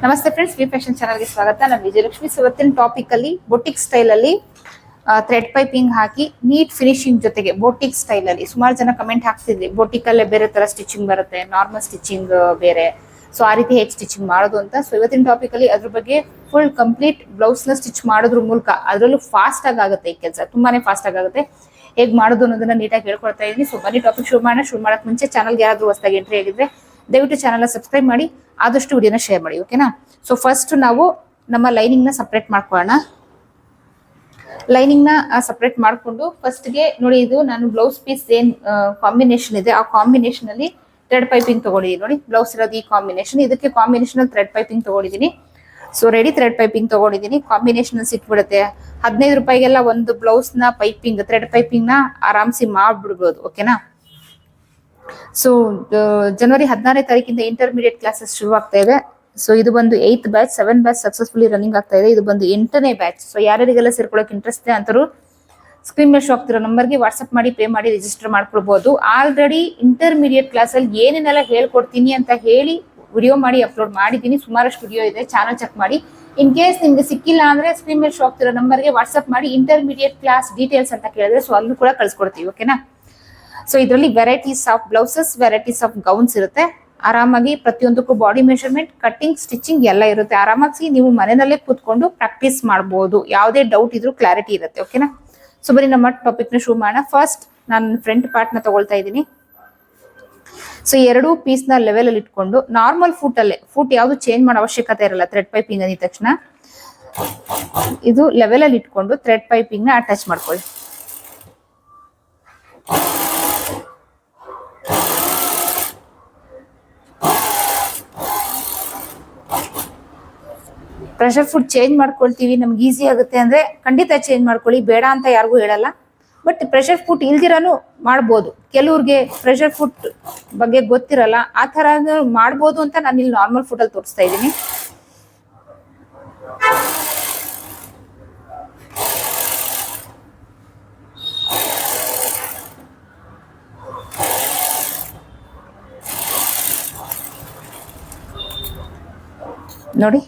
ನಮಸ್ತೆ friends, V fashion ಚಾನಲ್ಗೆ ಸ್ವಾಗತ. ನಾನು ವಿಜಯಲಕ್ಷ್ಮಿ. ಇವತ್ತಿನ ಟಾಪಿಕ್ ಅಲ್ಲಿ ಬೊಟಿಕ್ ಸ್ಟೈಲ್ ಅಲ್ಲಿ ಥ್ರೆಡ್ ಪೈಪಿಂಗ್ ಹಾಕಿ ನೀಟ್ ಫಿನಿಶಿಂಗ್ ಜೊತೆಗೆ ಬೊಟಿಕ್ ಸ್ಟೈಲ್ ಅಲ್ಲಿ ಸುಮಾರು ಜನ ಕಮೆಂಟ್ ಹಾಕ್ತಿದ್ರಿ. ಬೊಟಿಕ್ ಅಲ್ಲೇ ಬೇರೆ ತರ ಸ್ಟಿಚಿಂಗ್ ಬರುತ್ತೆ, ನಾರ್ಮಲ್ ಸ್ಟಿಚಿಂಗ್ ಬೇರೆ, ಸೊ ಆ ರೀತಿ ಹೇಗೆ ಸ್ಟಿಚಿಂಗ್ ಮಾಡೋದು ಅಂತ. ಸೊ ಇವತ್ತಿನ ಟಾಪಿಕ್ ಅಲ್ಲಿ ಅದ್ರ ಬಗ್ಗೆ ಫುಲ್ ಕಂಪ್ಲೀಟ್ ಬ್ಲೌಸ್ ನ ಸ್ಟಿಚ್ ಮಾಡೋದ್ರ ಮೂಲಕ, ಅದರಲ್ಲೂ ಫಾಸ್ಟ್ ಆಗುತ್ತೆ ಈ ಕೆಲಸ, ತುಂಬಾನೇ ಫಾಸ್ಟ್ ಆಗುತ್ತೆ. ಹೇಗೆ ಮಾಡೋದು ಅನ್ನೋದನ್ನ ನೀಟಾಗಿ ಹೇಳ್ಕೊಡ್ತಾ ಇದ್ದೀನಿ. ಸೊ ಬನ್ನಿ ಟಾಪಿಕ್ ಶುರು ಮಾಡೋಣ. ಶುರು ಮಾಡಕ್ ಮುಂಚೆ ಚಾನಲ್ಗೆ ಯಾರಾದ್ರೂ ಹೊಸದಾಗಿ ಎಂಟ್ರಿ ಆಗಿದ್ರೆ ದಯವಿಟ್ಟು ಚಾನಲ್ ಸಬ್ಸ್ಕ್ರೈಬ್ ಮಾಡಿ, ಆದಷ್ಟು ವಿಡಿಯೋನ ಶೇರ್ ಮಾಡಿ, ಓಕೆನಾ. ಸೊ ಫಸ್ಟ್ ನಾವು ನಮ್ಮ ಲೈನಿಂಗ್ ನ ಸಪ್ರೇಟ್ ಮಾಡ್ಕೊಳ್ಳೋಣ. ಲೈನಿಂಗ್ ನ ಸಪ್ರೇಟ್ ಮಾಡ್ಕೊಂಡು ಫಸ್ಟ್ಗೆ ನೋಡಿ, ಇದು ನಾನು ಬ್ಲೌಸ್ ಪೀಸ್ ಏನ್ ಕಾಂಬಿನೇಷನ್ ಇದೆ ಆ ಕಾಂಬಿನೇಷನ್ ಅಲ್ಲಿ ಥ್ರೆಡ್ ಪೈಪಿಂಗ್ ತಗೊಂಡಿದ್ದೀನಿ. ನೋಡಿ, ಬ್ಲೌಸ್ ಇರೋದು ಈ ಕಾಂಬಿನೇಷನ್, ಇದಕ್ಕೆ ಕಾಂಬಿನೇಷನ್ ಅಲ್ಲಿ ಥ್ರೆಡ್ ಪೈಪಿಂಗ್ ತಗೊಂಡಿದ್ದೀನಿ. ಸೊ ರೆಡಿ ಥ್ರೆಡ್ ಪೈಪಿಂಗ್ ತಗೊಂಡಿದ್ದೀನಿ. ಕಾಂಬಿನೇಷನ್ ಸಿಕ್ಬಿಡುತ್ತೆ. 15 ರೂಪಾಯಿಗೆಲ್ಲ ಒಂದು ಬ್ಲೌಸ್ ನ ಪೈಪಿಂಗ್, ಥ್ರೆಡ್ ಪೈಪಿಂಗ್ ನ ಆರಾಮ್ಸಿ ಮಾಡ್ಬಿಡ್ಬೋದು, ಓಕೆನಾ. ಸೊ ಜನವರಿ 16ನೇ ತಾರೀಕಿಂದ ಇಂಟರ್ಮೀಡಿಯೇಟ್ ಕ್ಲಾಸಸ್ ಶುರು ಆಗ್ತಾ ಇದೆ. ಸೊ ಇದು ಬಂದು 8th batch, 7 batch successfully running ಆಗ್ತಾ ಇದೆ. ಇದು ಬಂದು 8ನೇ ಬ್ಯಾಚ್. ಸೊ ಯಾರ್ಯಾರಿಗೆಲ್ಲ ಸೇರ್ಕೊಳ್ಳೋಕೆ ಇಂಟ್ರೆಸ್ಟ್ ಇದೆ ಅಂತರು ಸ್ಕ್ರೀನ್ ಮೇಲೆ ಶೋ ಆಗ್ತಿರೋ ನಂಬರ್ಗೆ ವಾಟ್ಸ್ಆಪ್ ಮಾಡಿ, ಪೇ ಮಾಡಿ ರಿಜಿಸ್ಟರ್ ಮಾಡ್ಕೊಳ್ಬಹುದು. ಆಲ್ರೆಡಿ ಇಂಟರ್ಮೀಡಿಯೇಟ್ ಕ್ಲಾಸ್ ಅಲ್ಲಿ ಏನೇನೆಲ್ಲ ಹೇಳ್ಕೊಡ್ತೀನಿ ಅಂತ ಹೇಳಿ ವಿಡಿಯೋ ಮಾಡಿ ಅಪ್ಲೋಡ್ ಮಾಡಿದ್ದೀನಿ. ಸುಮಾರಷ್ಟು ವಿಡಿಯೋ ಇದೆ, ಚಾನಲ್ ಚೆಕ್ ಮಾಡಿ. ಇನ್ ಕೇಸ್ ನಿಮ್ಗೆ ಸಿಕ್ಕಿಲ್ಲ ಅಂದ್ರೆ ಸ್ಕ್ರೀನ್ ಮೇಲೆ ಶೋ ಆಗ್ತಿರೋ ನಂಬರ್ಗೆ ವಾಟ್ಸ್ಆಪ್ ಮಾಡಿ ಇಂಟರ್ಮೀಡಿಯೇಟ್ ಕ್ಲಾಸ್ ಡೀಟೇಲ್ಸ್ ಅಂತ ಕೇಳಿದ್ರೆ ಸೊ ಅಲ್ಲೂ ಕೂಡ ಕಳ್ಸಿಕೊಡ್ತೀವಿ, ಓಕೆನಾ. ಸೊ ಇದರಲ್ಲಿ varieties of blouses, varieties of gowns ಇರುತ್ತೆ. ಆರಾಮಾಗಿ ಪ್ರತಿಯೊಂದಕ್ಕೂ ಬಾಡಿ ಮೆಷರ್ಮೆಂಟ್, ಕಟ್ಟಿಂಗ್, ಸ್ಟಿಚಿಂಗ್ ಎಲ್ಲ ಇರುತ್ತೆ. ಆರಾಮಾಗಿ ನೀವು ಮನೆಯಲ್ಲೇ ಕೂತ್ಕೊಂಡು ಪ್ರಾಕ್ಟೀಸ್ ಮಾಡಬಹುದು. ಯಾವುದೇ ಡೌಟ್ ಇದ್ರೂ ಕ್ಲಾರಿಟಿ ಇರುತ್ತೆ, ಓಕೆನಾ. ಸೊ ಬರೀ ನಮ್ಮ ಟಾಪಿಕ್ ನ ಶುರು ಮಾಡೋಣ. ಫಸ್ಟ್ ನಾನು ಫ್ರಂಟ್ ಪಾರ್ಟ್ ನ ತಗೊಳ್ತಾ ಇದ್ದೀನಿ. ಸೊ ಎರಡೂ ಪೀಸ್ ನ ಲೆವೆಲ್ ಅಲ್ಲಿ ಇಟ್ಕೊಂಡು ನಾರ್ಮಲ್ ಫುಟ್ ಅಲ್ಲೇ, ಫುಟ್ ಯಾವ್ದು ಚೇಂಜ್ ಮಾಡೋ ಅವಶ್ಯಕತೆ ಇರಲ್ಲ. ಥ್ರೆಡ್ ಪೈಪಿಂಗ್ ಅಂದಿದ ತಕ್ಷಣ ಇದು ಲೆವೆಲ್ ಅಲ್ಲಿ ಇಟ್ಕೊಂಡು ಥ್ರೆಡ್ ಪೈಪಿಂಗ್ ನ ಅಟ್ಯಾಚ್ ಮಾಡ್ಕೊಳ್ಳಿ. ಪ್ರೆಷರ್ ಫುಡ್ ಚೇಂಜ್ ಮಾಡ್ಕೊಳ್ತೀವಿ, ನಮ್ಗೆ ಈಸಿ ಆಗುತ್ತೆ ಅಂದ್ರೆ ಖಂಡಿತ ಚೇಂಜ್ ಮಾಡ್ಕೊಳ್ಳಿ, ಬೇಡ ಅಂತ ಯಾರಿಗೂ ಹೇಳಲ್ಲ. ಬಟ್ ಪ್ರೆಷರ್ ಫುಡ್ ಇಲ್ದಿರಾನು ಮಾಡ್ಬೋದು. ಕೆಲವ್ರಿಗೆ ಪ್ರೆಷರ್ ಫುಡ್ ಬಗ್ಗೆ ಗೊತ್ತಿರಲ್ಲ, ಆ ತರ ಮಾಡ್ಬೋದು ಅಂತ ನಾನು ಇಲ್ಲಿ ನಾರ್ಮಲ್ ಫುಡ್ ಅಲ್ಲಿ ತೋರಿಸ್ತಾ ಇದ್ದೀನಿ. ನೋಡಿ,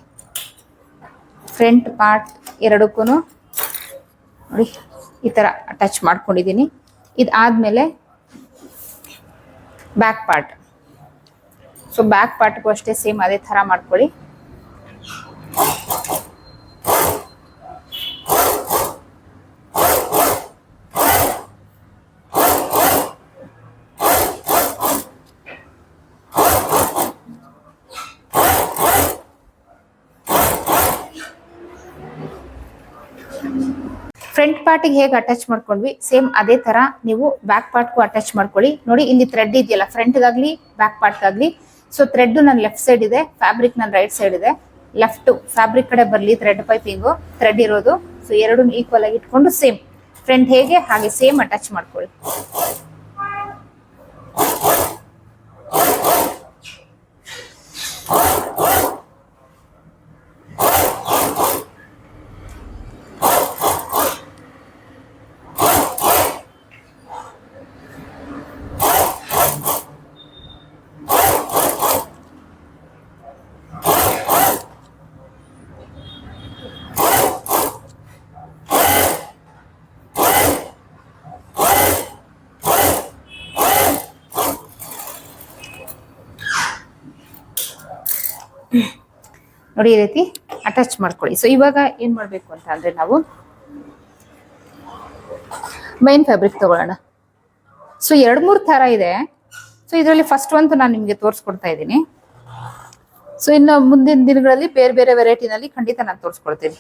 ಫ್ರಂಟ್ ಪಾರ್ಟ್ ಎರಡಕ್ಕೂ ನೋಡಿ ಈ ತರ ಅಟ್ಯಾಚ್ ಮಾಡ್ಕೊಂಡಿದ್ದೀನಿ. ಇದಾದ್ಮೇಲೆ ಬ್ಯಾಕ್ ಪಾರ್ಟ್. ಸೊ ಬ್ಯಾಕ್ ಪಾರ್ಟ್ಗೂ ಅಷ್ಟೇ ಸೇಮ್ ಅದೇ ತರ ಮಾಡ್ಕೊಳ್ಳಿ. ಫ್ರಂಟ್ ಪಾರ್ಟಿಗೆ ಹೇಗೆ ಅಟ್ಯಾಚ್ ಮಾಡ್ಕೊಂಡ್ವಿ ಸೇಮ್ ಅದೇ ತರ ನೀವು ಬ್ಯಾಕ್ ಪಾರ್ಟ್ಗೂ ಅಟ್ಯಾಚ್ ಮಾಡ್ಕೊಳ್ಳಿ. ನೋಡಿ, ಇಲ್ಲಿ ಥ್ರೆಡ್ ಇದೆಯಲ್ಲ, ಫ್ರಂಟ್ಗಾಗ್ಲಿ ಬ್ಯಾಕ್ ಪಾರ್ಟ್ಗಾಗ್ಲಿ. ಸೊ ಥ್ರೆಡ್ ನನ್ನ ಲೆಫ್ಟ್ ಸೈಡ್ ಇದೆ, ಫ್ಯಾಬ್ರಿಕ್ ನನ್ನ ರೈಟ್ ಸೈಡ್ ಇದೆ. ಲೆಫ್ಟ್ ಫ್ಯಾಬ್ರಿಕ್ ಕಡೆ ಬರಲಿ ಥ್ರೆಡ್ ಪೈಪಿಂಗು, ಥ್ರೆಡ್ ಇರೋದು. ಸೊ ಎರಡು ಈಕ್ವಲ್ ಆಗಿ ಇಟ್ಕೊಂಡು ಸೇಮ್ ಫ್ರಂಟ್ ಹೇಗೆ ಹಾಗೆ ಸೇಮ್ ಅಟ್ಯಾಚ್ ಮಾಡ್ಕೊಳ್ಳಿ. ನೋಡಿ, ಈ ರೀತಿ ಅಟ್ಯಾಚ್ ಮಾಡ್ಕೊಳ್ಳಿ. ಸೊ ಇವಾಗ ಏನ್ ಮಾಡ್ಬೇಕು ಅಂತ ಅಂದ್ರೆ ನಾವು ಮೈನ್ ಫ್ಯಾಬ್ರಿಕ್ ತಗೊಳ್ಳೋಣ. ಸೊ 2-3 ತರ ಇದೆ. ಸೊ ಇದರಲ್ಲಿ ಫಸ್ಟ್ ಒಂದು ನಾನು ನಿಮ್ಗೆ ತೋರಿಸ್ಕೊಡ್ತಾ ಇದ್ದೀನಿ. ಸೊ ಇನ್ನು ಮುಂದಿನ ದಿನಗಳಲ್ಲಿ ಬೇರೆ ಬೇರೆ ವೆರೈಟಿನಲ್ಲಿ ಖಂಡಿತ ನಾನು ತೋರಿಸ್ಕೊಡ್ತೀನಿ.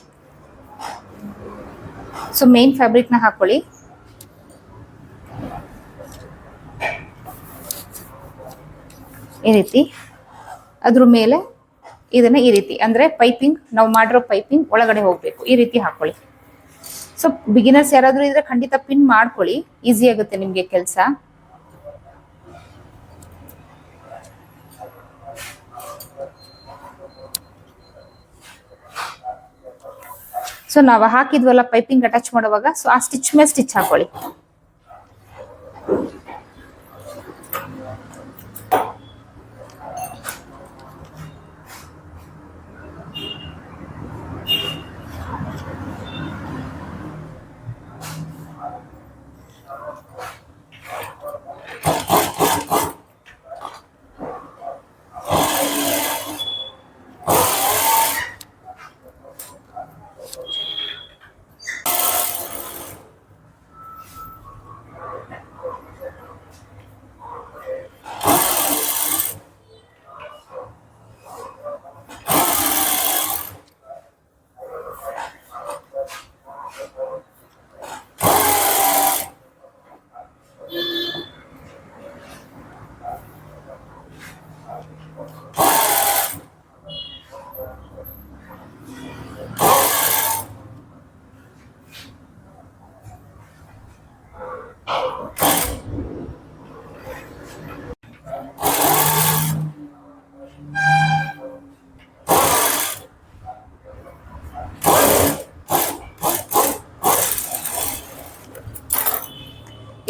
ಸೊ ಮೈನ್ ಫ್ಯಾಬ್ರಿಕ್ ನ ಹಾಕೊಳ್ಳಿ. ಈ ರೀತಿ ಅದ್ರ ಮೇಲೆ ಇದನ್ನ ಈ ರೀತಿ ಅಂದ್ರೆ ಪೈಪಿಂಗ್, ನಾವು ಮಾಡಿರೋ ಪೈಪಿಂಗ್ ಒಳಗಡೆ ಹೋಗ್ಬೇಕು, ಈ ರೀತಿ ಹಾಕೊಳ್ಳಿ. ಸೊ ಬಿಗಿನರ್ಸ್ ಯಾರಾದ್ರೂ ಇದ್ರೆ ಖಂಡಿತ ಪಿನ್ ಮಾಡ್ಕೊಳ್ಳಿ, ಈಸಿ ಆಗುತ್ತೆ ನಿಮ್ಗೆ ಕೆಲಸ. ಸೊ ನಾವು ಹಾಕಿದ್ವಲ್ಲ ಪೈಪಿಂಗ್ ಅಟ್ಯಾಚ್ ಮಾಡುವಾಗ, ಸೊ ಆ ಸ್ಟಿಚ್ ಮೇಲೆ ಸ್ಟಿಚ್ ಹಾಕೊಳ್ಳಿ.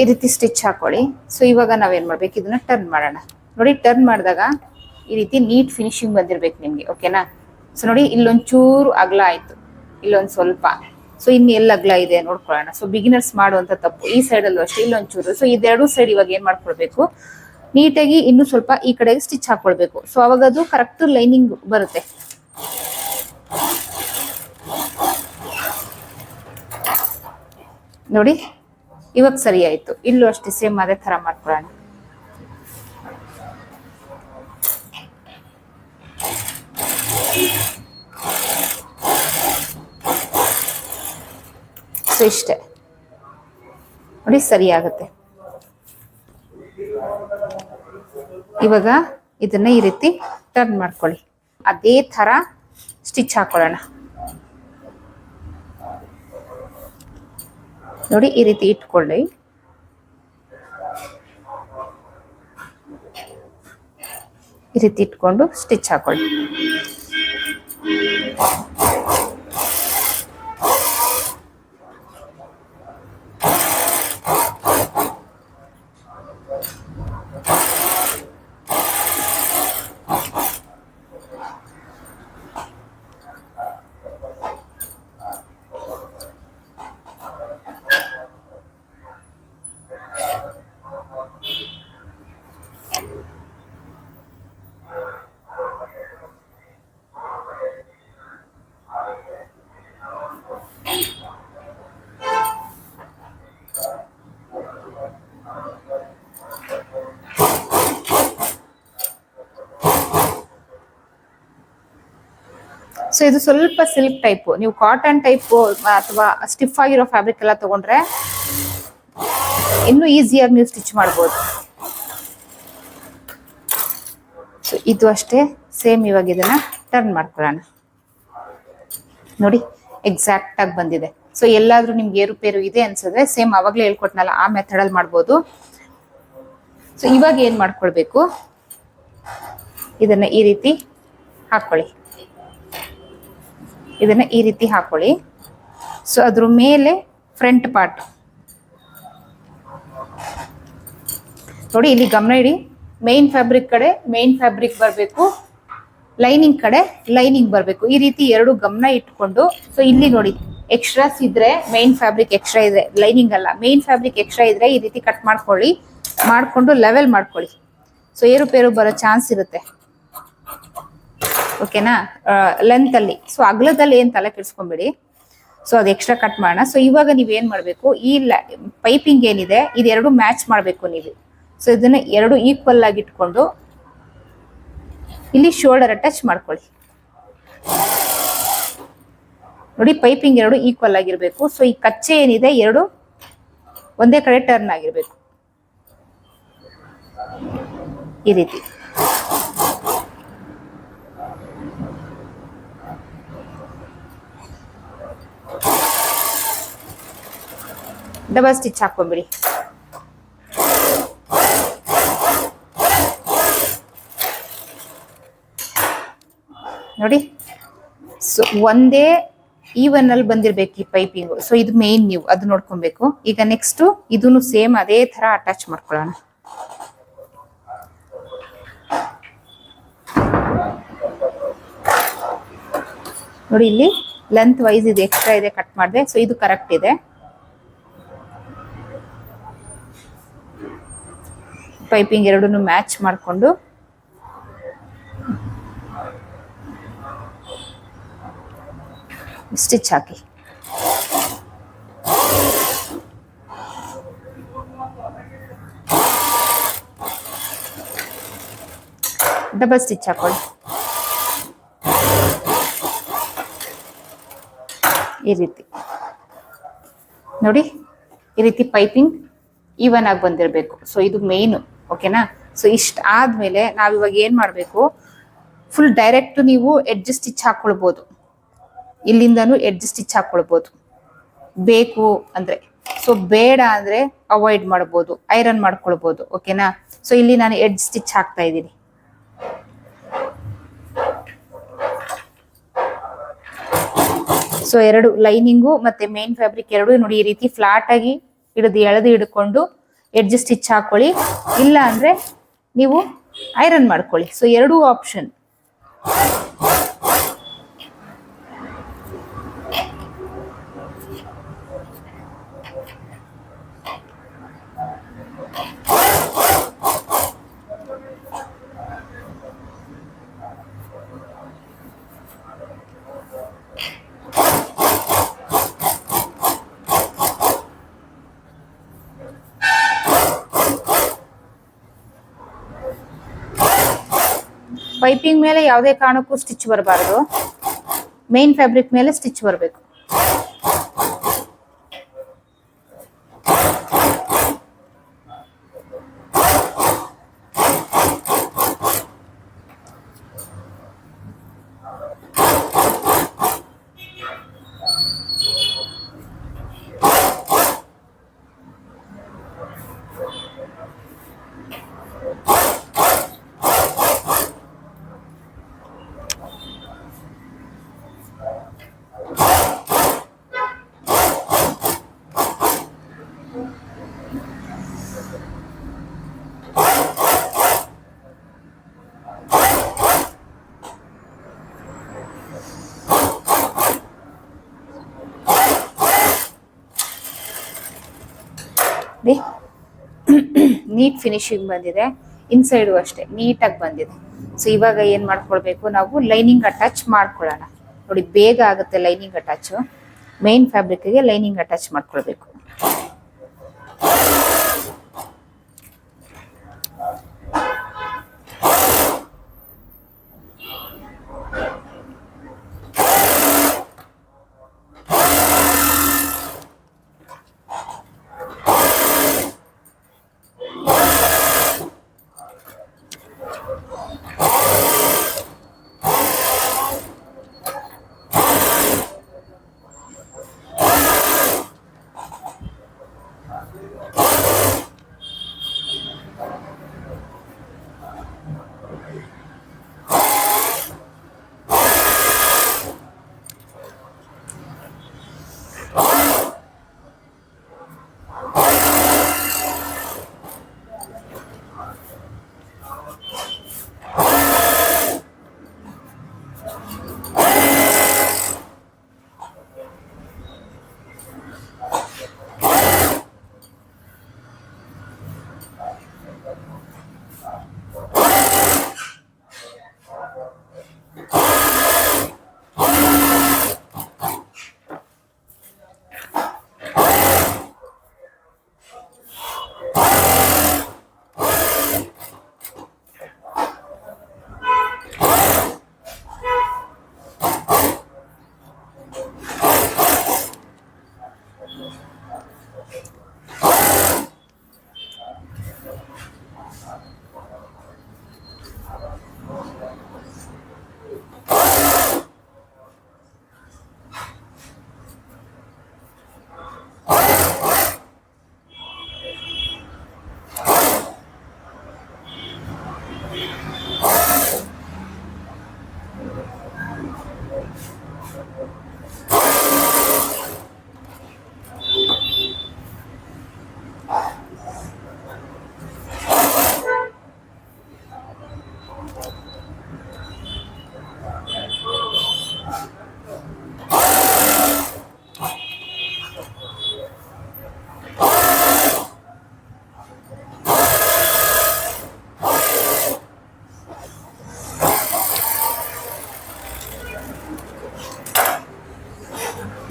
ಈ ರೀತಿ ಸ್ಟಿಚ್ ಹಾಕೊಳ್ಳಿ. ಸೊ ಇವಾಗ ನಾವೇನ್ ಮಾಡ್ಬೇಕು, ಇದನ್ನ ಟರ್ನ್ ಮಾಡೋಣ. ನೋಡಿ ಟರ್ನ್ ಮಾಡಿದಾಗ ಈ ರೀತಿ ನೀಟ್ ಫಿನಿಶಿಂಗ್ ಬಂದಿರ್ಬೇಕು ನಿಮ್ಗೆ, ಓಕೆನಾ. ಸೊ ನೋಡಿ ಇಲ್ಲೊಂಚೂರು ಅಗಲ ಆಯ್ತು, ಇಲ್ಲೊಂದು ಸ್ವಲ್ಪ. ಸೊ ಇನ್ನು ಎಲ್ಲ ಅಗಲ ಇದೆ ನೋಡ್ಕೊಳ್ಳೋಣ. ಸೊ ಬಿಗಿನರ್ಸ್ ಮಾಡುವಂತ ತಪ್ಪು ಈ ಸೈಡ್ ಅಲ್ಲೂ ಅಷ್ಟೇ, ಇಲ್ಲೊಂಚೂರು. ಸೊ ಇದೆರಡು ಸೈಡ್ ಇವಾಗ ಏನ್ ಮಾಡ್ಕೊಳ್ಬೇಕು, ನೀಟಾಗಿ ಇನ್ನು ಸ್ವಲ್ಪ ಈ ಕಡೆಗೆ ಸ್ಟಿಚ್ ಹಾಕೊಳ್ಬೇಕು. ಸೊ ಅವಾಗ ಅದು ಕರೆಕ್ಟ್ ಲೈನಿಂಗ್ ಬರುತ್ತೆ. ನೋಡಿ ಇವಾಗ ಸರಿ ಆಯ್ತು. ಇಲ್ಲೂ ಅಷ್ಟೇ ಸೇಮ್ ಅದೇ ತರ ಮಾಡ್ಕೊಳ್ಳೋಣ. ಸೊ ಇಷ್ಟೇ ನೋಡಿ ಸರಿ ಆಗುತ್ತೆ. ಇವಾಗ ಇದನ್ನ ಈ ರೀತಿ ಟರ್ನ್ ಮಾಡ್ಕೊಳ್ಳಿ. ಅದೇ ತರ ಸ್ಟಿಚ್ ಹಾಕೊಳ್ಳೋಣ. ನೋಡಿ ಈ ರೀತಿ ಇಟ್ಕೊಳ್ಳಿ. ಈ ರೀತಿ ಇಟ್ಕೊಂಡು ಸ್ಟಿಚ್ ಹಾಕೊಳ್ಳಿ. ಸೊ ಇದು ಸ್ವಲ್ಪ ಸಿಲ್ಕ್ ಟೈಪ್. ನೀವು ಕಾಟನ್ ಟೈಪ್ ಅಥವಾ ಸ್ಟಿಫ್ ಆಗಿರೋ ಫ್ಯಾಬ್ರಿಕ್ ಎಲ್ಲ ತಗೊಂಡ್ರೆ ಇನ್ನೂ ಈಸಿಯಾಗಿ ನೀವು ಸ್ಟಿಚ್ ಮಾಡ್ಬೋದು. ಸೊ ಇದು ಅಷ್ಟೇ ಸೇಮ್. ಇವಾಗ ಇದನ್ನ ಟರ್ನ್ ಮಾಡ್ಕೊಳ್ಳೋಣ. ನೋಡಿ ಎಕ್ಸಾಕ್ಟ್ ಆಗಿ ಬಂದಿದೆ. ಸೊ ಎಲ್ಲಾದ್ರೂ ನಿಮ್ಗೆ ಏರುಪೇರು ಇದೆ ಅನ್ಸಿದ್ರೆ ಸೇಮ್ ಅವಾಗ್ಲೇ ಹೇಳ್ಕೊಟ್ನಲ್ಲ ಆ ಮೆಥಡ್ ಅಲ್ಲಿ ಮಾಡ್ಬೋದು. ಸೊ ಇವಾಗ ಏನ್ ಮಾಡ್ಕೊಳ್ಬೇಕು, ಇದನ್ನ ಈ ರೀತಿ ಹಾಕೊಳ್ಳಿ. ಇದನ್ನ ಈ ರೀತಿ ಹಾಕೊಳ್ಳಿ. ಸೊ ಅದ್ರ ಮೇಲೆ ಫ್ರಂಟ್ ಪಾರ್ಟ್ ನೋಡಿ, ಇಲ್ಲಿ ಗಮನ ಇಡಿ. ಮೇನ್ ಫ್ಯಾಬ್ರಿಕ್ ಕಡೆ ಮೇನ್ ಫ್ಯಾಬ್ರಿಕ್ ಬರಬೇಕು, ಲೈನಿಂಗ್ ಕಡೆ ಲೈನಿಂಗ್ ಬರಬೇಕು. ಈ ರೀತಿ ಎರಡು ಗಮನ ಇಟ್ಕೊಂಡು, ಸೊ ಇಲ್ಲಿ ನೋಡಿ ಎಕ್ಸ್ಟ್ರಾಸ್ ಇದ್ರೆ ಮೇನ್ ಫ್ಯಾಬ್ರಿಕ್ ಎಕ್ಸ್ಟ್ರಾ ಇದೆ, ಲೈನಿಂಗ್ ಅಲ್ಲ. ಮೇನ್ ಫ್ಯಾಬ್ರಿಕ್ ಎಕ್ಸ್ಟ್ರಾ ಇದ್ರೆ ಈ ರೀತಿ ಕಟ್ ಮಾಡ್ಕೊಳ್ಳಿ, ಮಾಡ್ಕೊಂಡು ಲೆವೆಲ್ ಮಾಡ್ಕೊಳ್ಳಿ. ಸೊ ಏರುಪೇರು ಬರೋ ಚಾನ್ಸ್ ಇರುತ್ತೆ, ಓಕೆನಾ, ಲೆಂತ್ ಅಲ್ಲಿ. ಸೊ ಅಗಲದಲ್ಲಿ ಏನ್ ತಲೆ ಕೆಡಿಸ್ಕೊಂಬೇಡಿ. ಸೊ ಅದು ಎಕ್ಸ್ಟ್ರಾ ಕಟ್ ಮಾಡೋಣ. ಸೊ ಇವಾಗ ನೀವೇನ್ ಮಾಡ್ಬೇಕು, ಈ ಪೈಪಿಂಗ್ ಏನಿದೆ ಇದೆರಡು ಮ್ಯಾಚ್ ಮಾಡ್ಬೇಕು ನೀವು. ಸೊ ಇದನ್ನ ಎರಡು ಈಕ್ವಲ್ ಆಗಿ ಇಟ್ಕೊಂಡು ಇಲ್ಲಿ ಶೋಲ್ಡರ್ ಅಟ್ಯಾಚ್ ಮಾಡ್ಕೊಳ್ಳಿ. ನೋಡಿ ಪೈಪಿಂಗ್ ಎರಡು ಈಕ್ವಲ್ ಆಗಿರ್ಬೇಕು. ಸೊ ಈ ಕಚ್ಚೆ ಏನಿದೆ ಎರಡು ಒಂದೇ ಕಡೆ ಟರ್ನ್ ಆಗಿರ್ಬೇಕು, ಈ ರೀತಿ. ಡಬಲ್ ಸ್ಟಿಚ್ ಹಾಕೊಂಬಿಡಿ. ನೋಡಿ ಸೊ ಒಂದೇ ಈವನ್ ಅಲ್ಲಿ ಬಂದಿರ್ಬೇಕು ಈ ಪೈಪಿಂಗು. ಸೊ ಇದು ಮೇನ್, ನೀವು ಅದು ನೋಡ್ಕೊಬೇಕು. ಈಗ ನೆಕ್ಸ್ಟ್ ಇದನ್ನು ಸೇಮ್ ಅದೇ ತರ ಅಟ್ಯಾಚ್ ಮಾಡ್ಕೊಳ್ಳೋಣ. ನೋಡಿ ಇಲ್ಲಿ ಲೆಂತ್ ವೈಸ್ ಇದು ಎಕ್ಸ್ಟ್ರಾ ಇದೆ, ಕಟ್ ಮಾಡಿದೆ. ಸೊ ಇದು ಕರೆಕ್ಟ್ ಇದೆ. ಪೈಪಿಂಗ್ ಎರಡನ್ನು ಮ್ಯಾಚ್ ಮಾಡಿಕೊಂಡು ಸ್ಟಿಚ್ ಹಾಕಿ. ಡಬಲ್ ಸ್ಟಿಚ್ ಹಾಕೊಳ್ಳಿ. ಈ ರೀತಿ ನೋಡಿ, ಈ ರೀತಿ ಪೈಪಿಂಗ್ ಈವನ್ ಆಗಿ ಬಂದಿರಬೇಕು. ಸೊ ಇದು ಮೇನ್, ಓಕೆನಾ. ಸೊ ಇಷ್ಟ ಆದ್ಮೇಲೆ ನಾವಿವಾಗ ಏನ್ ಮಾಡ್ಬೇಕು, ಫುಲ್ ಡೈರೆಕ್ಟ್ ನೀವು ಎಡ್ಜ್ ಸ್ಟಿಚ್ ಹಾಕೊಳ್ಬಹುದು, ಇಲ್ಲಿಂದನೂ ಎಡ್ಜ್ ಸ್ಟಿಚ್ ಹಾಕೊಳ್ಬಹುದು ಬೇಕು ಅಂದ್ರೆ. ಸೊ ಬೇಡ ಅಂದ್ರೆ ಅವಾಯ್ಡ್ ಮಾಡ್ಬೋದು, ಐರನ್ ಮಾಡ್ಕೊಳ್ಬಹುದು, ಓಕೆನಾ. ಸೊ ಇಲ್ಲಿ ನಾನು ಎಡ್ಜ್ ಸ್ಟಿಚ್ ಹಾಕ್ತಾ ಇದ್ದೀನಿ. ಸೊ ಎರಡು ಲೈನಿಂಗು ಮತ್ತೆ ಮೇನ್ ಫ್ಯಾಬ್ರಿಕ್ ಎರಡು ನೋಡಿ ಈ ರೀತಿ ಫ್ಲಾಟ್ ಆಗಿ ಎಳೆದು ಹಿಡ್ಕೊಂಡು ಎಡ್ಜ್ ಸ್ಟಿಚ್ ಹಾಕೊಳ್ಳಿ, ಇಲ್ಲ ಅಂದರೆ ನೀವು ಐರನ್ ಮಾಡ್ಕೊಳ್ಳಿ. ಸೊ ಎರಡೂ ಆಪ್ಷನ್. ಪೈಪಿಂಗ್ ಮೇಲೆ ಯಾವುದೇ ಕಾರಣಕ್ಕೂ ಸ್ಟಿಚ್ ಬರಬಾರ್ದು, ಮೇನ್ ಫ್ಯಾಬ್ರಿಕ್ ಮೇಲೆ ಸ್ಟಿಚ್ ಬರಬೇಕು. ನೀಟ್ ಫಿನಿಶಿಂಗ್ ಬಂದಿದೆ, ಇನ್ಸೈಡು ಅಷ್ಟೇ ನೀಟಾಗಿ ಬಂದಿದೆ. ಸೊ ಇವಾಗ ಏನು ಮಾಡ್ಕೊಳ್ಬೇಕು, ನಾವು ಲೈನಿಂಗ್ ಅಟ್ಯಾಚ್ ಮಾಡ್ಕೊಳ್ಳೋಣ. ನೋಡಿ ಬೇಗ ಆಗುತ್ತೆ ಲೈನಿಂಗ್ ಅಟ್ಯಾಚು. ಮೇನ್ ಫ್ಯಾಬ್ರಿಕ್ಗೆ ಲೈನಿಂಗ್ ಅಟ್ಯಾಚ್ ಮಾಡ್ಕೊಳ್ಬೇಕು.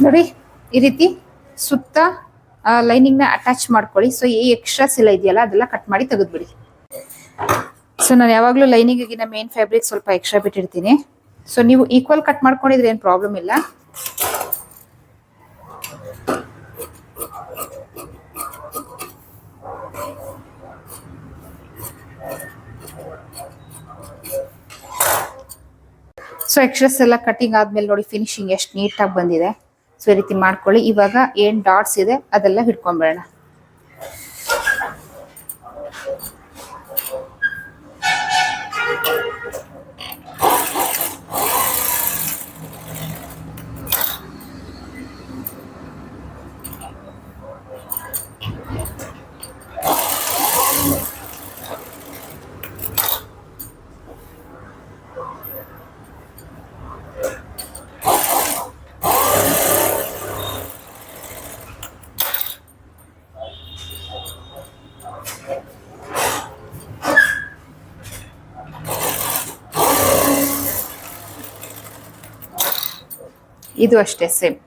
ನೋಡಿ ಈ ರೀತಿ ಸುತ್ತ ಲೈನಿಂಗ್ ನ ಅಟ್ಯಾಚ್ ಮಾಡ್ಕೊಳ್ಳಿ. ಸೊ ಈ ಎಕ್ಸ್ಟ್ರಾಸ್ ಎಲ್ಲ ಇದೆಯಲ್ಲ ಅದೆಲ್ಲ ಕಟ್ ಮಾಡಿ ತೆಗೆದ್ಬಿಡಿ. ಸೊ ನಾನು ಯಾವಾಗಲೂ ಲೈನಿಂಗಿನ ಮೇನ್ ಫ್ಯಾಬ್ರಿಕ್ ಸ್ವಲ್ಪ ಎಕ್ಸ್ಟ್ರಾ ಬಿಟ್ಟಿರ್ತೀನಿ. ಸೊ ನೀವು ಈಕ್ವಲ್ ಕಟ್ ಮಾಡ್ಕೊಂಡಿದ್ರೆ ಏನು ಪ್ರಾಬ್ಲಮ್ ಇಲ್ಲ. ಸೊ ಎಕ್ಸ್ಟ್ರಾಸ್ ಎಲ್ಲ ಕಟಿಂಗ್ ಆದ್ಮೇಲೆ ನೋಡಿ ಫಿನಿಶಿಂಗ್ ಎಷ್ಟು ನೀಟಾಗಿ ಬಂದಿದೆ. ಸೊ ಈ ರೀತಿ ಮಾಡ್ಕೊಳ್ಳಿ. ಇವಾಗ ಏನ್ ಡಾಟ್ಸ್ ಇದೆ ಅದೆಲ್ಲ ಹಿಡ್ಕೊಂಡ್ಬೇಡ. ಇದು ಅಷ್ಟೇ ಸೇಮ್.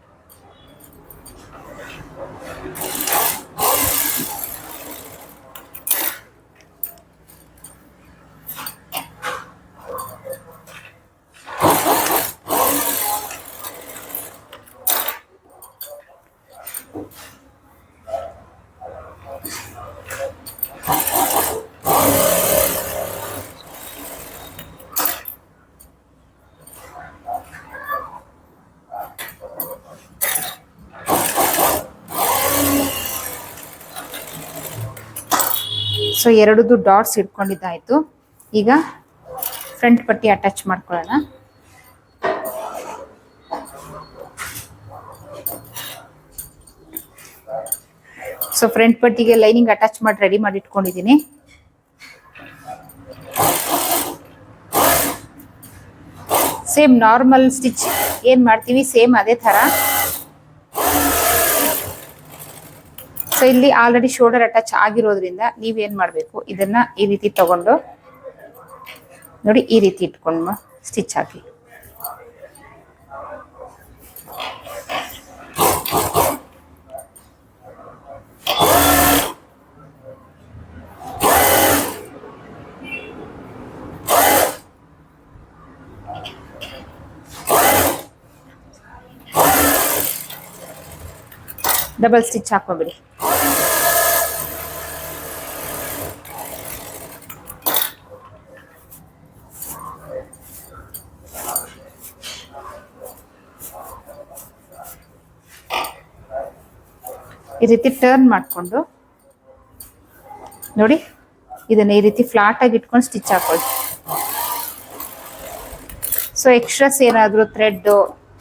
ಸೊ ಎರಡದು ಡಾಟ್ಸ್ ಇಟ್ಕೊಂಡಿದ್ದಾಯ್ತು. ಈಗ ಫ್ರಂಟ್ ಪಟ್ಟಿ ಅಟ್ಯಾಚ್ ಮಾಡ್ಕೊಳ್ಳೋಣ. ಸೊ ಫ್ರಂಟ್ ಪಟ್ಟಿಗೆ ಲೈನಿಂಗ್ ಅಟ್ಯಾಚ್ ಮಾಡಿ ರೆಡಿ ಮಾಡಿ ಇಟ್ಕೊಂಡಿದ್ದೀನಿ. ಸೇಮ್ ನಾರ್ಮಲ್ ಸ್ಟಿಚ್ ಏನ್ ಮಾಡ್ತೀವಿ ಸೇಮ್ ಅದೇ ತರ. ಸೊ ಇಲ್ಲಿ ಆಲ್ರೆಡಿ ಶೋಲ್ಡರ್ ಅಟ್ಯಾಚ್ ಆಗಿರೋದ್ರಿಂದ ನೀವೇನ್ ಮಾಡ್ಬೇಕು, ಇದನ್ನ ಈ ರೀತಿ ತಗೊಂಡು ನೋಡಿ ಈ ರೀತಿ ಇಟ್ಕೊಂಡು ಸ್ಟಿಚ್ ಹಾಕಿ. ಡಬಲ್ ಸ್ಟಿಚ್ ಹಾಕೋಬಿಡಿ. ಈ ರೀತಿ ಟರ್ನ್ ಮಾಡಿಕೊಂಡು ನೋಡಿ ಇದನ್ನ ಈ ರೀತಿ ಫ್ಲಾಟ್ ಆಗಿ ಇಟ್ಕೊಂಡು ಸ್ಟಿಚ್ ಹಾಕೊಳ್ಳಿ. ಸೊ ಎಕ್ಸ್ಟ್ರಾಸ್ ಏನಾದ್ರು ಥ್ರೆಡ್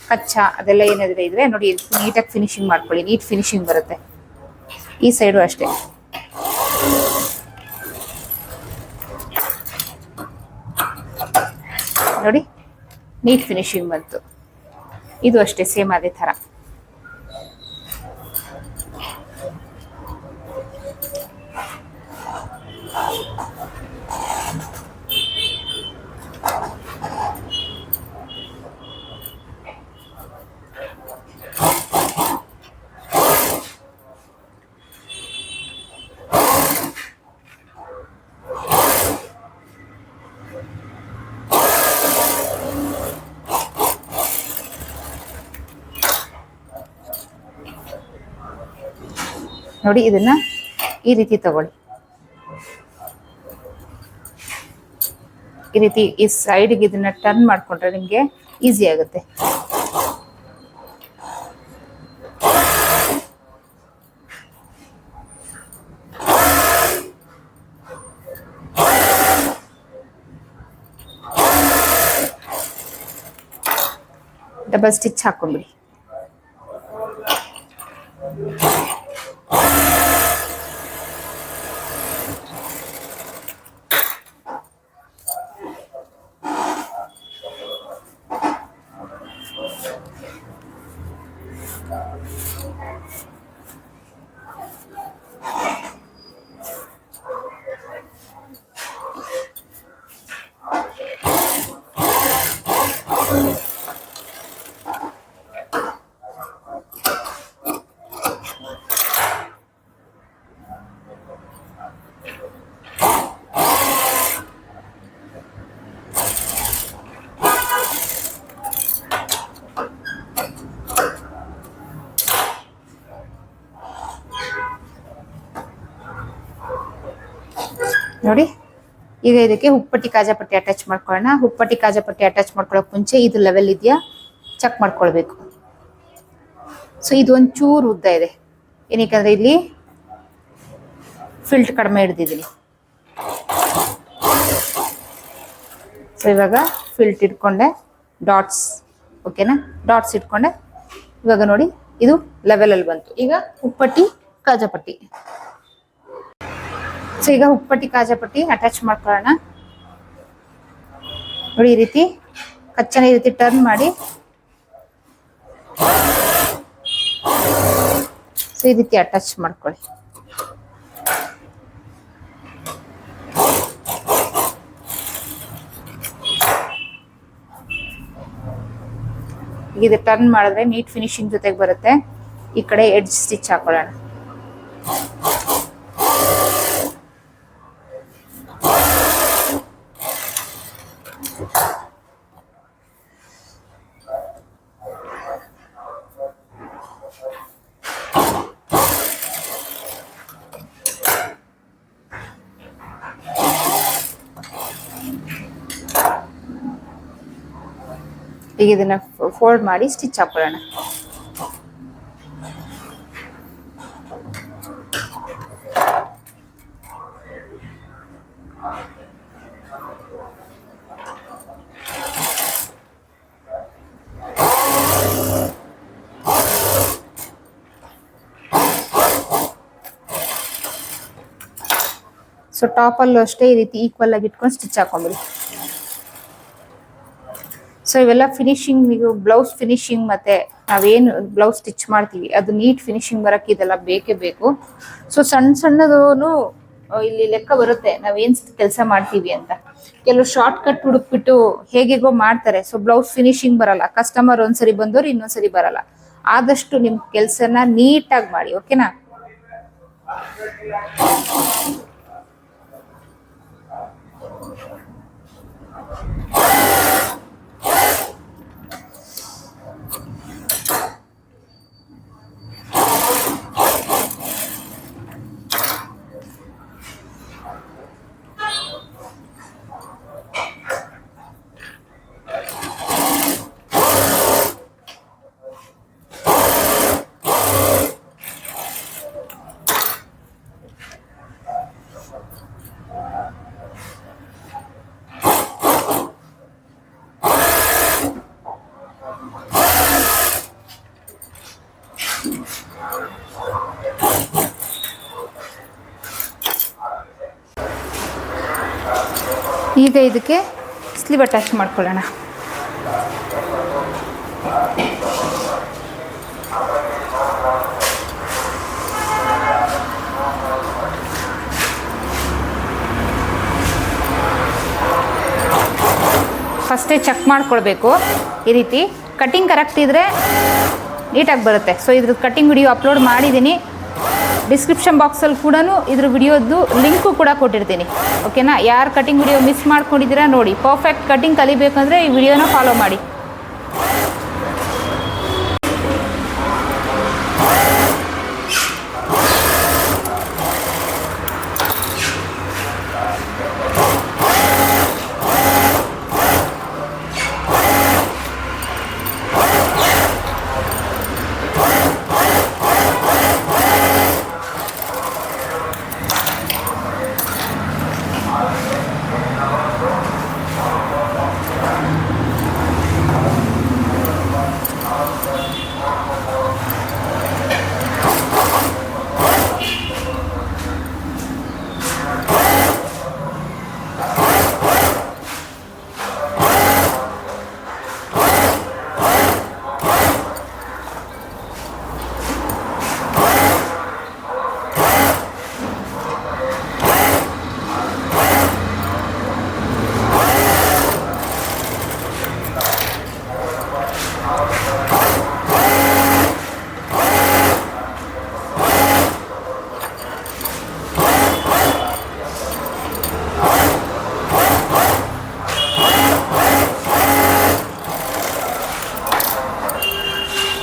ಕಚ್ಚಾ ಅದೆಲ್ಲ ಏನಾದ್ರೆ ಇದ್ರೆ ನೋಡಿ ನೀಟಾಗಿ ಫಿನಿಶಿಂಗ್ ಮಾಡ್ಕೊಳ್ಳಿ. ನೀಟ್ ಫಿನಿಶಿಂಗ್ ಬರುತ್ತೆ. ಈ ಸೈಡು ಅಷ್ಟೇ. ನೋಡಿ ನೀಟ್ ಫಿನಿಶಿಂಗ್ ಬಂತು. ಇದು ಅಷ್ಟೇ ಸೇಮ್ ಅದೇ ತರ. ನೋಡಿ ಇದನ್ನ ಈ ರೀತಿ ತಗೊಳ್ಳಿ. ಈ ರೀತಿ ಈ ಸೈಡ್ಗೆ ಇದನ್ನ ಟರ್ನ್ ಮಾಡ್ಕೊಂಡ್ರೆ ನಿಮ್ಗೆ ಈಸಿ ಆಗುತ್ತೆ. ಡಬಲ್ ಸ್ಟಿಚ್ ಹಾಕೊಂಡ್ಬಿಡಿ. ನೋಡಿ ಈಗ ಇದಕ್ಕೆ ಹುಪ್ಪಟ್ಟಿ ಕಾಜಾಪಟ್ಟಿ ಅಟ್ಯಾಚ್ ಮಾಡ್ಕೊಳ್ಳೋಣ. ಹುಪ್ಪಟ್ಟಿ ಕಾಜಾಪಟ್ಟಿ ಅಟ್ಯಾಚ್ ಮಾಡ್ಕೊಳ್ಳೋಕೆ ಮುಂಚೆ ಇದು ಲೆವೆಲ್ ಇದೆಯಾ ಚೆಕ್ ಮಾಡ್ಕೊಳ್ಬೇಕು. ಸೊ ಇದು ಒಂಚೂರು ಉದ್ದ ಇದೆ, ಏನಕ್ಕೆ ಇಲ್ಲಿ ಫಿಲ್ಟ್ ಕಡಿಮೆ ಹಿಡ್ದಿದ್ದೀನಿ. ಸೊ ಇವಾಗ ಫಿಲ್ಟ್ ಇಟ್ಕೊಂಡೆ, ಡಾಟ್ಸ್ ಓಕೆನಾ, ಡಾಟ್ಸ್ ಇಟ್ಕೊಂಡೆ. ಇವಾಗ ನೋಡಿ ಇದು ಲೆವೆಲ್ ಅಲ್ಲಿ ಬಂತು. ಈಗ ಹುಪ್ಪಟ್ಟಿ ಕಾಜಾಪಟ್ಟಿ. ಸೊ ಈಗ ಹುಪ್ಪಟ್ಟಿ ಕಾಜಾಪಟ್ಟಿ ಅಟ್ಯಾಚ್ ಮಾಡ್ಕೊಳ್ಳೋಣ. ನೋಡಿ ಈ ರೀತಿ ಕಚ್ಚನ ಈ ರೀತಿ ಟರ್ನ್ ಮಾಡಿ ಸೊ ಈ ರೀತಿ ಅಟ್ಯಾಚ್ ಮಾಡ್ಕೊಳ್ಳಿ. ಇದು ಟರ್ನ್ ಮಾಡಿದ್ರೆ ನೀಟ್ ಫಿನಿಶಿಂಗ್ ಜೊತೆಗೆ ಬರುತ್ತೆ. ಈ ಕಡೆ ಎಡ್ಜ್ ಸ್ಟಿಚ್ ಹಾಕೊಳ್ಳೋಣ. ಈಗ ಇದನ್ನ ಫೋಲ್ಡ್ ಮಾಡಿ ಸ್ಟಿಚ್ ಹಾಕೊಳ್ಳೋಣ. ಸೊ ಟಾಪ್ ಅಲ್ಲೂ ಅಷ್ಟೇ ಈ ರೀತಿ ಈಕ್ವಲ್ ಆಗಿ ಇಟ್ಕೊಂಡು ಸ್ಟಿಚ್ ಹಾಕೊಂಡ್ಬಿಡಿ. ಸೊ ಇವೆಲ್ಲ ಫಿನಿಶಿಂಗ್, ನೀವು ಬ್ಲೌಸ್ ಫಿನಿಶಿಂಗ್ ಮತ್ತೆ ನಾವೇನು ಬ್ಲೌಸ್ ಸ್ಟಿಚ್ ಮಾಡ್ತೀವಿ ಅದು ನೀಟ್ ಫಿನಿಶಿಂಗ್ ಬರಕ್ಕೆ ಇದೆಲ್ಲ ಬೇಕೇ ಬೇಕು. ಸೊ ಸಣ್ಣದು ಇಲ್ಲಿ ಲೆಕ್ಕ ಬರುತ್ತೆ ನಾವೇನ್ ಕೆಲಸ ಮಾಡ್ತೀವಿ ಅಂತ. ಕೆಲವು ಶಾರ್ಟ್ ಕಟ್ ಹುಡುಕ್ಬಿಟ್ಟು ಹೇಗೆಗೋ ಮಾಡ್ತಾರೆ. ಸೊ ಬ್ಲೌಸ್ ಫಿನಿಶಿಂಗ್ ಬರಲ್ಲ, ಕಸ್ಟಮರ್ ಒಂದ್ಸರಿ ಬಂದವ್ರು ಇನ್ನೊಂದ್ಸರಿ ಬರಲ್ಲ. ಆದಷ್ಟು ನಿಮ್ ಕೆಲ್ಸನ ನೀಟಾಗಿ ಮಾಡಿ, ಓಕೆನಾ? ಈಗ ಇದಕ್ಕೆ ಸ್ಲೀವ್ ಅಟ್ಯಾಚ್ ಮಾಡ್ಕೊಳ್ಳೋಣ. ಫಸ್ಟೇ ಚೆಕ್ ಮಾಡ್ಕೊಳ್ಬೇಕು. ಈ ರೀತಿ ಕಟಿಂಗ್ ಕರೆಕ್ಟ್ ಇದ್ದರೆ ನೀಟಾಗಿ ಬರುತ್ತೆ. ಸೊ ಇದ್ರ ಕಟಿಂಗ್ ವಿಡಿಯೋ ಅಪ್ಲೋಡ್ ಮಾಡಿದ್ದೀನಿ. ಡಿಸ್ಕ್ರಿಪ್ಷನ್ ಬಾಕ್ಸಲ್ಲಿ ಕೂಡ ಇದ್ರ ವಿಡಿಯೋದು ಲಿಂಕು ಕೂಡ ಕೊಟ್ಟಿರ್ತೀನಿ, ಓಕೆನಾ? ಯಾರು ಕಟಿಂಗ್ ವಿಡಿಯೋ ಮಿಸ್ ಮಾಡ್ಕೊಂಡಿದ್ದೀರಾ ನೋಡಿ. ಪರ್ಫೆಕ್ಟ್ ಕಟಿಂಗ್ ಕಲಿಬೇಕಂದ್ರೆ ಈ ವಿಡಿಯೋನ ಫಾಲೋ ಮಾಡಿ.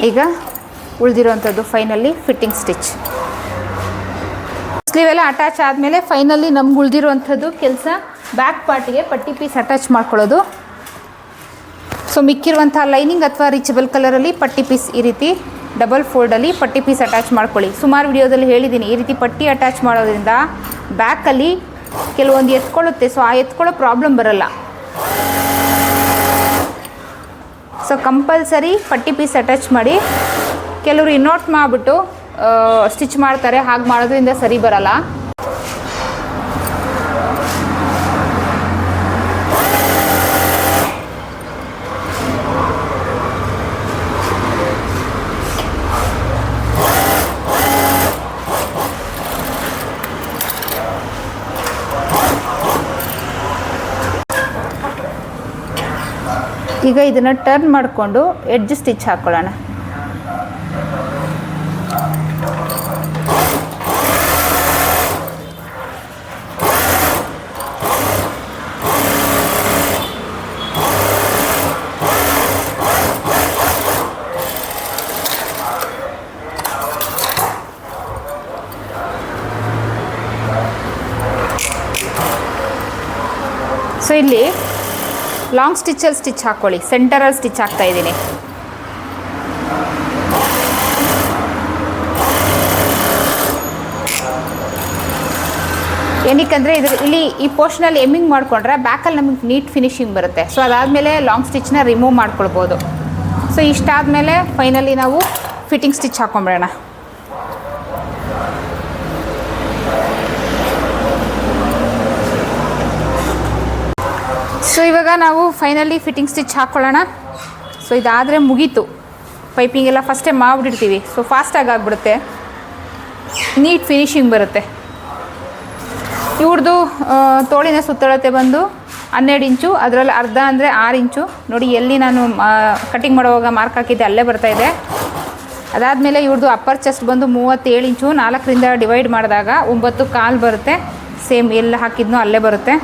ಈಗ ಉಳಿದಿರೋಂಥದ್ದು ಫೈನಲಿ ಫಿಟ್ಟಿಂಗ್ ಸ್ಟಿಚ್. ಸ್ಲೀವ್ ಎಲ್ಲ ಅಟ್ಯಾಚ್ ಆದಮೇಲೆ ಫೈನಲಿ ನಮ್ಗೆ ಉಳಿದಿರೋಂಥದ್ದು ಕೆಲಸ ಬ್ಯಾಕ್ ಪಾರ್ಟಿಗೆ ಪಟ್ಟಿ ಪೀಸ್ ಅಟ್ಯಾಚ್ ಮಾಡ್ಕೊಳ್ಳೋದು. ಸೊ ಮಿಕ್ಕಿರುವಂಥ ಲೈನಿಂಗ್ ಅಥವಾ ರೀಚಬಲ್ ಕಲರಲ್ಲಿ ಪಟ್ಟಿ ಪೀಸ್ ಈ ರೀತಿ ಡಬಲ್ ಫೋಲ್ಡಲ್ಲಿ ಪಟ್ಟಿ ಪೀಸ್ ಅಟ್ಯಾಚ್ ಮಾಡ್ಕೊಳ್ಳಿ. ಸುಮಾರು ವಿಡಿಯೋದಲ್ಲಿ ಹೇಳಿದ್ದೀನಿ, ಈ ರೀತಿ ಪಟ್ಟಿ ಅಟ್ಯಾಚ್ ಮಾಡೋದ್ರಿಂದ ಬ್ಯಾಕಲ್ಲಿ ಕೆಲವೊಂದು ಎತ್ಕೊಳ್ಳುತ್ತೆ. ಸೊ ಆ ಎತ್ಕೊಳ್ಳೋ ಪ್ರಾಬ್ಲಮ್ ಬರಲ್ಲ. ಸೊ ಕಂಪಲ್ಸರಿ ಪಟ್ಟಿ ಪೀಸ್ ಅಟ್ಯಾಚ್ ಮಾಡಿ. ಕೆಲವರು ಇನ್ನೋಟ್ ಮಾಡಿಬಿಟ್ಟು ಸ್ಟಿಚ್ ಮಾಡ್ತಾರೆ, ಹಾಗೆ ಮಾಡೋದ್ರಿಂದ ಸರಿ ಬರಲ್ಲ. ಈಗ ಇದನ್ನು ಟರ್ನ್ ಮಾಡಿಕೊಂಡು ಎಡ್ಜ್ ಸ್ಟಿಚ್ ಹಾಕ್ಕೊಳ್ಳೋಣ. ಸೊ ಇಲ್ಲಿ ಲಾಂಗ್ ಸ್ಟಿಚಲ್ಲಿ ಸ್ಟಿಚ್ ಹಾಕ್ಕೊಳ್ಳಿ, ಸೆಂಟರಲ್ಲಿ ಸ್ಟಿಚ್ ಹಾಕ್ತಾ ಇದ್ದೀನಿ. ಏನಕ್ಕಂದರೆ ಇಲ್ಲಿ ಈ ಪೋರ್ಷನಲ್ಲಿ ಎಮ್ಮಿಂಗ್ ಮಾಡಿಕೊಂಡ್ರೆ ಬ್ಯಾಕಲ್ಲಿ ನಮಗೆ ನೀಟ್ ಫಿನಿಶಿಂಗ್ ಬರುತ್ತೆ. ಸೊ ಅದಾದಮೇಲೆ ಲಾಂಗ್ ಸ್ಟಿಚ್ನ ರಿಮೂವ್ ಮಾಡ್ಕೊಳ್ಬೋದು. ಸೊ ಇಷ್ಟಾದಮೇಲೆ ಫೈನಲಿ ನಾವು ಫಿಟ್ಟಿಂಗ್ ಸ್ಟಿಚ್ ಹಾಕ್ಕೊಂಬಿಡೋಣ. ಸೊ ಇವಾಗ ನಾವು ಫೈನಲಿ ಫಿಟ್ಟಿಂಗ್ ಸ್ಟಿಚ್ ಹಾಕ್ಕೊಳ್ಳೋಣ. ಸೊ ಇದಾದರೆ ಮುಗೀತು. ಪೈಪಿಂಗ್ ಎಲ್ಲ ಫಸ್ಟೇ ಮಾಡಿಬಿಡ್ತೀವಿ. ಸೊ ಫಾಸ್ಟಾಗಿ ಆಗಿಬಿಡುತ್ತೆ, ನೀಟ್ ಫಿನಿಶಿಂಗ್ ಬರುತ್ತೆ. ಇವ್ರದ್ದು ತೋಳಿನ ಸುತ್ತಳತೆ ಬಂದು 12 ಇಂಚು, ಅದರಲ್ಲಿ ಅರ್ಧ ಅಂದರೆ 6 ಇಂಚು. ನೋಡಿ ಎಲ್ಲಿ ನಾನು ಕಟಿಂಗ್ ಮಾಡುವಾಗ ಮಾರ್ಕ್ ಹಾಕಿದ್ದೆ ಅಲ್ಲೇ ಬರ್ತಾಯಿದೆ. ಅದಾದಮೇಲೆ ಇವ್ರದ್ದು ಅಪ್ಪರ್ ಚೆಸ್ಟ್ ಬಂದು 37 ಇಂಚು. 4ರಿಂದ ಡಿವೈಡ್ ಮಾಡಿದಾಗ 9 ಕಾಲು ಬರುತ್ತೆ. ಸೇಮ್ ಎಲ್ಲ ಹಾಕಿದ್ನೋ ಅಲ್ಲೇ ಬರುತ್ತೆ.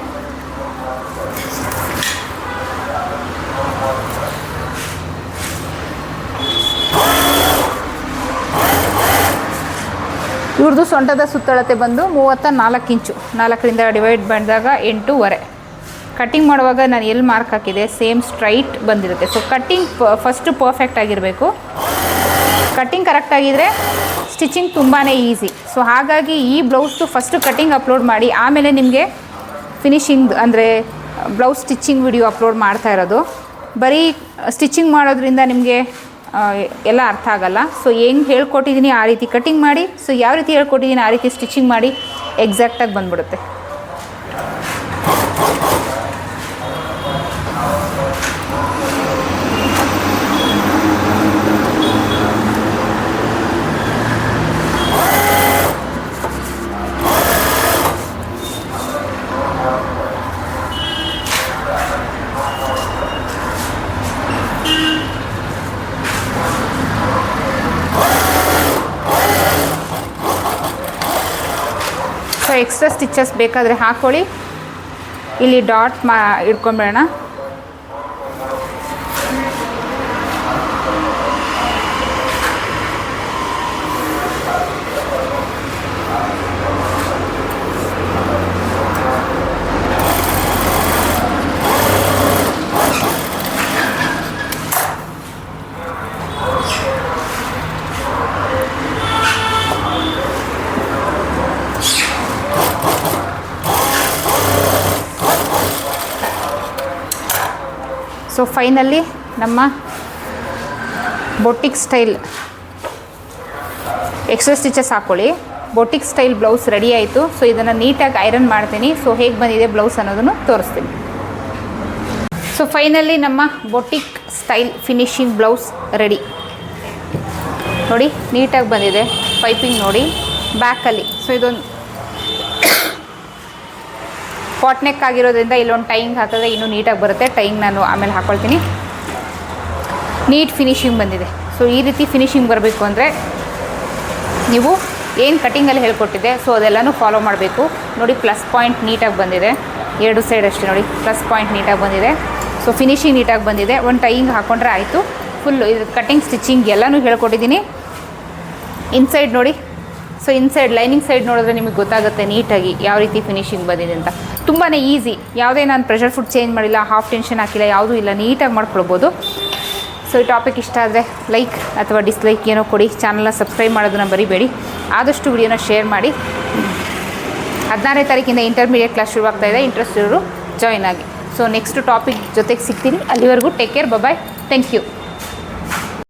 ಇವ್ರದ್ದು ಸೊಂಟದ ಸುತ್ತಳತೆ ಬಂದು 34 ಇಂಚು. 4ರಿಂದ ಡಿವೈಡ್ ಮಾಡಿದಾಗ 8.5. ಕಟ್ಟಿಂಗ್ ಮಾಡುವಾಗ ನಾನು ಎಲ್ಲಿ ಮಾರ್ಕ್ ಹಾಕಿದೆ ಸೇಮ್ ಸ್ಟ್ರೈಟ್ ಬಂದಿರುತ್ತೆ. ಸೊ ಕಟ್ಟಿಂಗ್ ಫಸ್ಟು ಪರ್ಫೆಕ್ಟ್ ಆಗಿರಬೇಕು. ಕಟ್ಟಿಂಗ್ ಕರೆಕ್ಟಾಗಿದ್ದರೆ ಸ್ಟಿಚಿಂಗ್ ತುಂಬಾ ಈಸಿ. ಸೊ ಹಾಗಾಗಿ ಈ ಬ್ಲೌಸ್ದು ಫಸ್ಟು ಕಟ್ಟಿಂಗ್ ಅಪ್ಲೋಡ್ ಮಾಡಿ, ಆಮೇಲೆ ನಿಮಗೆ ಫಿನಿಶಿಂಗ್ ಅಂದರೆ ಬ್ಲೌಸ್ ಸ್ಟಿಚಿಂಗ್ ವಿಡಿಯೋ ಅಪ್ಲೋಡ್ ಮಾಡ್ತಾ ಇರೋದು. ಬರೀ ಸ್ಟಿಚಿಂಗ್ ಮಾಡೋದ್ರಿಂದ ನಿಮಗೆ ಎಲ್ಲ ಅರ್ಥ ಆಗಲ್ಲ. ಸೊ ಹೆಂಗೆ ಹೇಳ್ಕೊಟ್ಟಿದ್ದೀನಿ ಆ ರೀತಿ ಕಟ್ಟಿಂಗ್ ಮಾಡಿ, ಸೊ ಯಾವ ರೀತಿ ಹೇಳ್ಕೊಟ್ಟಿದ್ದೀನಿ ಆ ರೀತಿ ಸ್ಟಿಚಿಂಗ್ ಮಾಡಿ, ಎಕ್ಸಾಕ್ಟಾಗಿ ಬಂದ್ಬಿಡುತ್ತೆ. ಸೊ ಎಕ್ಸ್ಟ್ರಾ ಸ್ಟಿಚಸ್ ಬೇಕಾದರೆ ಹಾಕ್ಕೊಳ್ಳಿ. ಇಲ್ಲಿ ಡಾಟ್ ಇಟ್ಕೊಂಬೇಡ. ಸೊ ಫೈನಲಿ ನಮ್ಮ ಬೊಟಿಕ್ ಸ್ಟೈಲ್ ಎಕ್ಸ್ಟ್ರಾ ಸ್ಟಿಚಸ್ ಹಾಕ್ಕೊಳ್ಳಿ. ಬೊಟಿಕ್ ಸ್ಟೈಲ್ ಬ್ಲೌಸ್ ರೆಡಿ ಆಯಿತು. ಸೊ ಇದನ್ನು ನೀಟಾಗಿ ಐರನ್ ಮಾಡ್ತೀನಿ. ಸೊ ಹೇಗೆ ಬಂದಿದೆ ಬ್ಲೌಸ್ ಅನ್ನೋದನ್ನು ತೋರಿಸ್ತೀನಿ. ಸೊ ಫೈನಲಿ ನಮ್ಮ boutique style finishing blouse ready. ನೋಡಿ ನೀಟಾಗಿ ಬಂದಿದೆ. ಪೈಪಿಂಗ್ ನೋಡಿ ಬ್ಯಾಕಲ್ಲಿ. ಸೊ ಇದೊಂದು ಪಾಟ್ ನೆಕ್ ಆಗಿರೋದ್ರಿಂದ ಇಲ್ಲೊಂದು ಟೈಂಗ್ ಹಾಕಿದ್ರೆ ಇನ್ನೂ ನೀಟಾಗಿ ಬರುತ್ತೆ. ಟೈಂಗ್ ನಾನು ಆಮೇಲೆ ಹಾಕ್ಕೊಳ್ತೀನಿ. ನೀಟ್ ಫಿನಿಶಿಂಗ್ ಬಂದಿದೆ. ಸೊ ಈ ರೀತಿ ಫಿನಿಶಿಂಗ್ ಬರಬೇಕು ಅಂದರೆ ನೀವು ಏನು ಕಟಿಂಗಲ್ಲಿ ಹೇಳ್ಕೊಟ್ಟಿದ್ದೆ ಸೊ ಅದೆಲ್ಲನೂ ಫಾಲೋ ಮಾಡಬೇಕು. ನೋಡಿ ಪ್ಲಸ್ ಪಾಯಿಂಟ್ ನೀಟಾಗಿ ಬಂದಿದೆ. 2 ಸೈಡ್ ಅಷ್ಟೇ ನೋಡಿ ಪ್ಲಸ್ ಪಾಯಿಂಟ್ ನೀಟಾಗಿ ಬಂದಿದೆ. ಸೊ ಫಿನಿಶಿಂಗ್ ನೀಟಾಗಿ ಬಂದಿದೆ. ಒಂದು ಟೈಂಗ್ ಹಾಕ್ಕೊಂಡ್ರೆ ಆಯಿತು. ಫುಲ್ಲು ಇದು ಕಟಿಂಗ್ ಸ್ಟಿಚಿಂಗ್ ಎಲ್ಲನೂ ಹೇಳ್ಕೊಟ್ಟಿದ್ದೀನಿ. ಇನ್ಸೈಡ್ ನೋಡಿ. ಸೊ ಇನ್ಸೈಡ್ ಲೈನಿಂಗ್ ಸೈಡ್ ನೋಡಿದ್ರೆ ನಿಮಗೆ ಗೊತ್ತಾಗುತ್ತೆ ನೀಟಾಗಿ ಯಾವ ರೀತಿ ಫಿನಿಶಿಂಗ್ ಬಂದಿದೆ ಅಂತ. ತುಂಬಾ ಈಸಿ. ಯಾವುದೇ ನಾನು ಪ್ರೆಷರ್ ಫುಡ್ ಚೇಂಜ್ ಮಾಡಿಲ್ಲ, ಹಾಫ್ ಟೆನ್ಷನ್ ಹಾಕಿಲ್ಲ, ಯಾವುದೂ ಇಲ್ಲ. ನೀಟಾಗಿ ಮಾಡ್ಕೊಳ್ಬೋದು. ಸೊ ಈ ಟಾಪಿಕ್ ಇಷ್ಟ ಆದರೆ ಲೈಕ್ ಅಥವಾ ಡಿಸ್ಲೈಕ್ ಏನೋ ಕೊಡಿ. ಚಾನಲ್ನ ಸಬ್ಸ್ಕ್ರೈಬ್ ಮಾಡೋದನ್ನ ಬರಿಬೇಡಿ. ಆದಷ್ಟು ವಿಡಿಯೋನ ಶೇರ್ ಮಾಡಿ. 16ನೇ ತಾರೀಕಿಂದ ಇಂಟರ್ಮೀಡಿಯೇಟ್ ಕ್ಲಾಸ್ ಶುರುವಾಗ್ತಾಯಿದೆ. ಇಂಟ್ರೆಸ್ಟ್ ಇರೋರು ಜಾಯ್ನ್ ಆಗಿ. ಸೊ ನೆಕ್ಸ್ಟ್ ಟಾಪಿಕ್ ಜೊತೆಗೆ ಸಿಗ್ತೀನಿ. ಅಲ್ಲಿವರೆಗೂ take care. Bye. Thank you.